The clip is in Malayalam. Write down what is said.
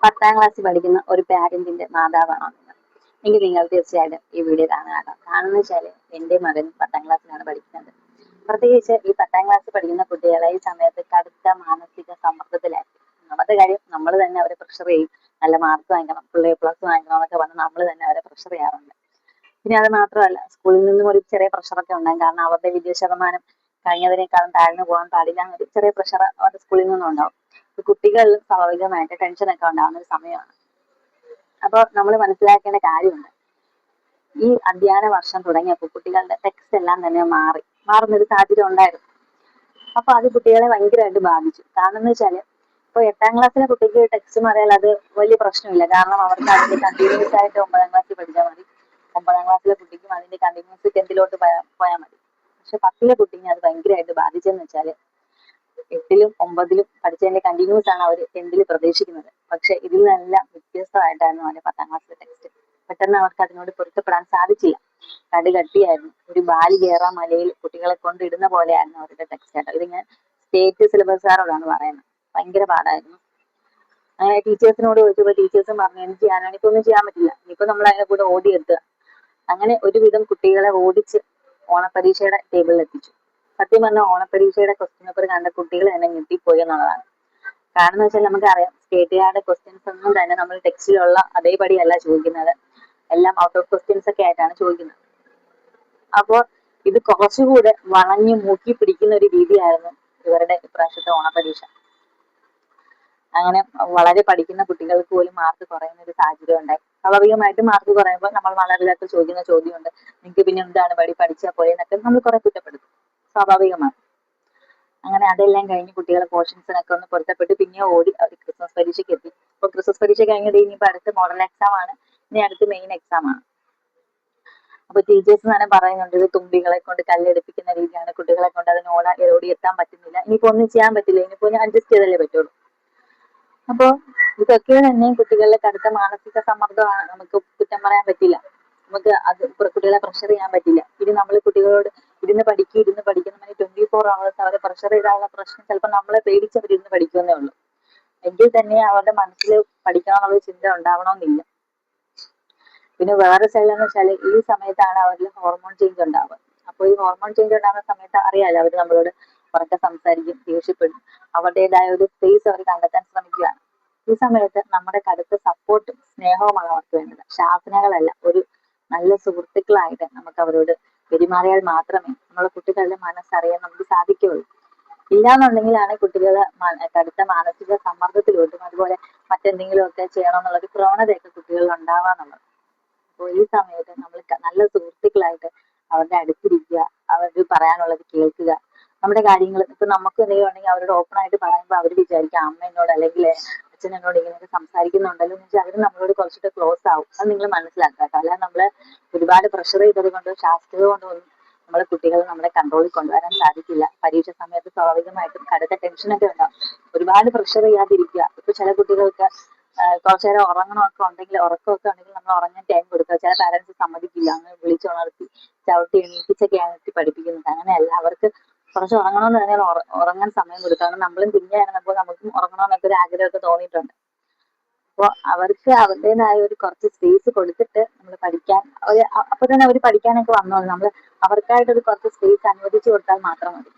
10ാം ക്ലാസ്സിൽ പഠിക്കുന്ന ഒരു പാരന്റിന്റെ മാതാവാണോ നിങ്ങൾ? എങ്കിൽ നിങ്ങൾ തീർച്ചയായിട്ടും ഈ വീഡിയോ കാണുക. കാരണം വെച്ചാല് എന്റെ മകൻ 10ാം ക്ലാസ്സിലാണ് പഠിക്കുന്നത്. പ്രത്യേകിച്ച് ഈ 10ാം ക്ലാസ്സിൽ പഠിക്കുന്ന കുട്ടികളെ ഈ സമയത്ത് കടുത്ത മാനസിക സമ്മർദ്ദത്തിലായിരിക്കും. ഒന്നാമത്തെ കാര്യം നമ്മൾ തന്നെ അവരെ പ്രഷർ ചെയ്യും. നല്ല മാർക്ക് വാങ്ങിക്കണം, ഫുൾ എ പ്ലസ് വാങ്ങിക്കണം എന്നൊക്കെ പറഞ്ഞ് നമ്മൾ തന്നെ അവരെ പ്രഷർ ചെയ്യാറുണ്ട്. പിന്നെ അത് മാത്രമല്ല, സ്കൂളിൽ നിന്നും ഒരു ചെറിയ പ്രഷറൊക്കെ ഉണ്ടാകും. കാരണം അവരുടെ വിജയ ശതമാനം കഴിഞ്ഞതിനേക്കാളും താഴ്ന്നു പോകാൻ പാടില്ല എന്നൊരു ചെറിയ പ്രഷർ അവരുടെ സ്കൂളിൽ നിന്നും ഉണ്ടാവും. കുട്ടികളിൽ സ്വാഭാവികമായിട്ട് ടെൻഷനൊക്കെ ഉണ്ടാകുന്ന ഒരു സമയമാണ്. അപ്പോൾ നമ്മൾ മനസ്സിലാക്കേണ്ട കാര്യമുണ്ട്, ഈ അധ്യയന വർഷം തുടങ്ങിയപ്പോൾ കുട്ടികളുടെ ടെക്സ്റ്റ് എല്ലാം തന്നെ മാറുന്നൊരു സാഹചര്യം ഉണ്ടായിരുന്നു. അപ്പൊ അത് കുട്ടികളെ ഭയങ്കരമായിട്ട് ബാധിച്ചു. കാരണം എന്ന് വെച്ചാല്, ഇപ്പൊ 8ാം ക്ലാസ്സിലെ കുട്ടിക്ക് ടെക്സ്റ്റ് മാറിയാൽ അത് വലിയ പ്രശ്നമില്ല. കാരണം അവർക്ക് അതിന്റെ കണ്ടിന്യൂസ് ആയിട്ട് 9ാം ക്ലാസ്സിൽ പഠിച്ചാൽ മതി. 9ാം ക്ലാസ്സിലെ കുട്ടിക്കും അതിന്റെ കണ്ടിന്യൂസ് 10ിലോട്ട് പോയാൽ മതി. പക്ഷെ 10ലെ കുട്ടീനെ അത് ഭയങ്കരമായിട്ട് ബാധിച്ചെന്ന് വെച്ചാല്, 8ലും 9ലും പഠിച്ചതിന്റെ കണ്ടിന്യൂസ് ആണ് അവർ 10ൽ പ്രതീക്ഷിക്കുന്നത്. പക്ഷെ ഇതിൽ നിന്നെല്ലാം വ്യത്യസ്തമായിട്ടായിരുന്നു അവന്റെ 10ാം ക്ലാസ്സിലെ ടെക്സ്റ്റ്. പെട്ടെന്ന് അവർക്ക് അതിനോട് പൊരുത്തപ്പെടാൻ സാധിച്ചില്ല. കട്ടിയായിരുന്നു. ഒരു ബാലി കയറാൻ മലയിൽ കുട്ടികളെ കൊണ്ട് ഇടുന്ന പോലെയായിരുന്നു അവരുടെ ടെക്സ്റ്റ് ആയിട്ട്. ഇത് ഞാൻ സ്റ്റേറ്റ് സിലബസുകാരോടാണ് പറയുന്നത്. ഭയങ്കര പാടായിരുന്നു. അങ്ങനെ ടീച്ചേഴ്സിനോട് ചോദിച്ചപ്പോൾ ടീച്ചേഴ്സും പറഞ്ഞു, എനിക്കൊന്നും ചെയ്യാൻ പറ്റില്ല, ഇനിയിപ്പോ നമ്മൾ അതിനെ കൂടെ ഓടിയെത്തുക. അങ്ങനെ ഒരുവിധം കുട്ടികളെ ഓടിച്ച് ഓണപ്പരീക്ഷയുടെ ടേബിളിൽ എത്തിച്ചു. സത്യം പറഞ്ഞാൽ ഓണപ്പരീക്ഷയുടെ ക്വസ്റ്റ്യൻ പേപ്പർ കണ്ട കുട്ടികൾ തന്നെ ഞെട്ടിപ്പോയി എന്നുള്ളതാണ്. കാരണം എന്ന് വെച്ചാൽ നമുക്കറിയാം, സ്റ്റേറ്റുകാരുടെ ക്വസ്റ്റ്യൻസ് ഒന്നും തന്നെ നമ്മൾ ടെക്സ്റ്റിലുള്ള അതേപടിയല്ല ചോദിക്കുന്നത്. എല്ലാം ഔട്ട് ഓഫ് ക്വസ്റ്റ്യൻസ് ഒക്കെ ആയിട്ടാണ് ചോദിക്കുന്നത്. അപ്പോൾ ഇത് കുറച്ചുകൂടെ വളഞ്ഞു മൂക്കി പിടിക്കുന്ന ഒരു രീതിയായിരുന്നു ഇവരുടെ ഇപ്രാവശ്യത്തെ ഓണപരീക്ഷ. അങ്ങനെ വളരെ പഠിക്കുന്ന കുട്ടികൾക്ക് പോലും മാർക്ക് കുറയുന്ന ഒരു സാഹചര്യം ഉണ്ടായി. സ്വാഭാവികമായിട്ടും മാർക്ക് കുറയുമ്പോൾ നമ്മൾ മാതാപിതാക്കൾ ചോദിക്കുന്ന ചോദ്യമുണ്ട്, നിങ്ങൾക്ക് പിന്നെ എന്താണ് പഠിച്ചാൽ പോരെ എന്നൊക്കെ നമ്മൾ കുറെ കുറ്റപ്പെടുത്തും. സ്വാഭാവികമാണ്. അങ്ങനെ അതെല്ലാം കഴിഞ്ഞ് കുട്ടികളെ പോർഷൻസിനൊക്കെ ഒന്ന് പൊരുത്തപ്പെട്ട് പിന്നെ ഓടി അവർ ക്രിസ്മസ് പരീക്ഷയ്ക്ക് എത്തി. ഇപ്പൊ ക്രിസ്മസ് പരീക്ഷ കഴിഞ്ഞത് ഇനിയിപ്പോ അടുത്ത് മോഡൽ എക്സാം ആണ്. ഇനി അടുത്ത് മെയിൻ എക്സാം ആണ്. അപ്പൊ ടീച്ചേഴ്സ് തന്നെ പറയുന്നുണ്ട്, ഇത് തുമ്പികളെ കൊണ്ട് കല്ലെടുപ്പിക്കുന്ന രീതിയാണ്, കുട്ടികളെ കൊണ്ട് അതിന് ഓടി എത്താൻ പറ്റുന്നില്ല, ഇനിയിപ്പോ ഒന്നും ചെയ്യാൻ പറ്റില്ല, ഇനിയിപ്പോ അഡ്ജസ്റ്റ് ചെയ്തല്ലേ പറ്റുള്ളൂ. അപ്പൊ ഇതൊക്കെ തന്നെ കുട്ടികളുടെ കടുത്ത മാനസിക സമ്മർദ്ദമാണ്. നമുക്ക് കുറ്റം പറയാൻ പറ്റില്ല. നമുക്ക് അത് കുട്ടികളെ പ്രഷർ ചെയ്യാൻ പറ്റില്ല. ഇനി നമ്മൾ കുട്ടികളോട് ഇരുന്ന് പഠിക്കുന്ന 24 hours അവരെ പ്രഷർ ചെയ്താലുള്ള പ്രശ്നം ചിലപ്പോൾ നമ്മളെ പേടിച്ചവർ ഇരുന്ന് പഠിക്കുന്നേ ഉള്ളൂ. എങ്കിൽ തന്നെ അവരുടെ മനസ്സിൽ പഠിക്കണമെന്നുള്ള ചിന്ത ഉണ്ടാവണമെന്നില്ല. പിന്നെ വേറെ സൈഡ് എന്ന് വെച്ചാൽ, ഈ സമയത്താണ് അവരിൽ ഹോർമോൺ ചേഞ്ച് ഉണ്ടാവുക. അപ്പോൾ ഈ ഹോർമോൺ ചേഞ്ച് ഉണ്ടാകുന്ന സമയത്ത് അറിയാലോ, അവർ നമ്മളോട് ഉറക്കെ സംസാരിക്കും, ദേഷ്യപ്പെടും, അവരുടേതായ ഒരു സ്പേസ് അവർ കണ്ടെത്താൻ ശ്രമിക്കുകയാണ്. ഈ സമയത്ത് നമ്മുടെ കടുത്ത സപ്പോർട്ടും സ്നേഹവുമാണ് അവർക്ക് വേണ്ടത്, ശാസനകളല്ല. ഒരു നല്ല സുഹൃത്തുക്കളായിട്ട് നമുക്ക് അവരോട് പെരുമാറിയാൽ മാത്രമേ നമ്മളെ കുട്ടികളുടെ മനസ്സറിയാൻ നമുക്ക് സാധിക്കുകയുള്ളൂ. ഇല്ലാന്നുണ്ടെങ്കിലാണ് കുട്ടികള് കടുത്ത മാനസിക സമ്മർദ്ദത്തിലോട്ടും അതുപോലെ മറ്റെന്തെങ്കിലുമൊക്കെ ചെയ്യണമെന്നുള്ളൊരു പ്രവണതയൊക്കെ കുട്ടികളിൽ ഉണ്ടാവാന്നുള്ളത്. അപ്പോൾ ഈ സമയത്ത് നമ്മൾ നല്ല സുഹൃത്തുക്കളായിട്ട് അവരുടെ അടുത്തിരിക്കുക, അവർക്ക് പറയാനുള്ളത് കേൾക്കുക. നമ്മുടെ കാര്യങ്ങൾ ഇപ്പൊ നമുക്ക് എന്തെങ്കിലും ഉണ്ടെങ്കിൽ അവരോട് ഓപ്പൺ ആയിട്ട് പറയുമ്പോൾ അവർ വിചാരിക്കുക, അമ്മ എന്നോട് അല്ലെങ്കിൽ അച്ഛൻ എന്നോട് ഇങ്ങനെയൊക്കെ സംസാരിക്കുന്നുണ്ടല്ലോ എന്ന് വെച്ചാൽ അവർ നമ്മളോട് കുറച്ചിട്ട് ക്ലോസ് ആവും. അത് നിങ്ങൾ മനസ്സിലാക്കുക. അല്ലാതെ നമ്മളെ ഒരുപാട് പ്രഷർ ചെയ്തത് കൊണ്ടോ ശാസ്ത്രീയ കൊണ്ടോ ഒന്നും നമ്മളെ കുട്ടികളെ നമ്മുടെ കൺട്രോളിൽ കൊണ്ടുവരാൻ സാധിക്കില്ല. പരീക്ഷ സമയത്ത് സ്വാഭാവികമായിട്ടും കടുത്ത ടെൻഷനൊക്കെ ഉണ്ടാവും. ഒരുപാട് പ്രഷർ ചെയ്യാതിരിക്കുക. ഇപ്പൊ ചില കുട്ടികൾക്ക് കുറച്ചു നേരം ഉറങ്ങണമൊക്കെ ഉണ്ടെങ്കിൽ, ഉറക്കമൊക്കെ ഉണ്ടെങ്കിൽ നമ്മൾ ഉറങ്ങാൻ ടൈം കൊടുക്കുക. ചില പാരന്റ്സ് സമ്മതിക്കില്ല, അങ്ങനെ വിളിച്ചുണർത്തി ചവിട്ടി എണീപ്പിച്ചൊക്കെയാണ് പഠിപ്പിക്കുന്നത്. അങ്ങനെയല്ല, അവർക്ക് കുറച്ച് ഉറങ്ങണമെന്ന് പറഞ്ഞാൽ ഉറങ്ങാൻ സമയം കൊടുക്കുക. കാരണം നമ്മളും കുഞ്ഞായിരുന്നപ്പോൾ നമുക്കും ഉറങ്ങണമെന്നൊക്കെ ഒരു ആഗ്രഹമൊക്കെ തോന്നിയിട്ടുണ്ട്. അപ്പോൾ അവർക്ക് അവരുടേതായ ഒരു കുറച്ച് സ്പേസ് കൊടുത്തിട്ട് നമ്മൾ പഠിക്കാൻ അപ്പൊ തന്നെ അവർ പഠിക്കാനൊക്കെ വന്നോളൂ. നമ്മൾ അവർക്കായിട്ടൊരു കുറച്ച് സ്പേസ് അനുവദിച്ചു കൊടുത്താൽ മാത്രം മതി.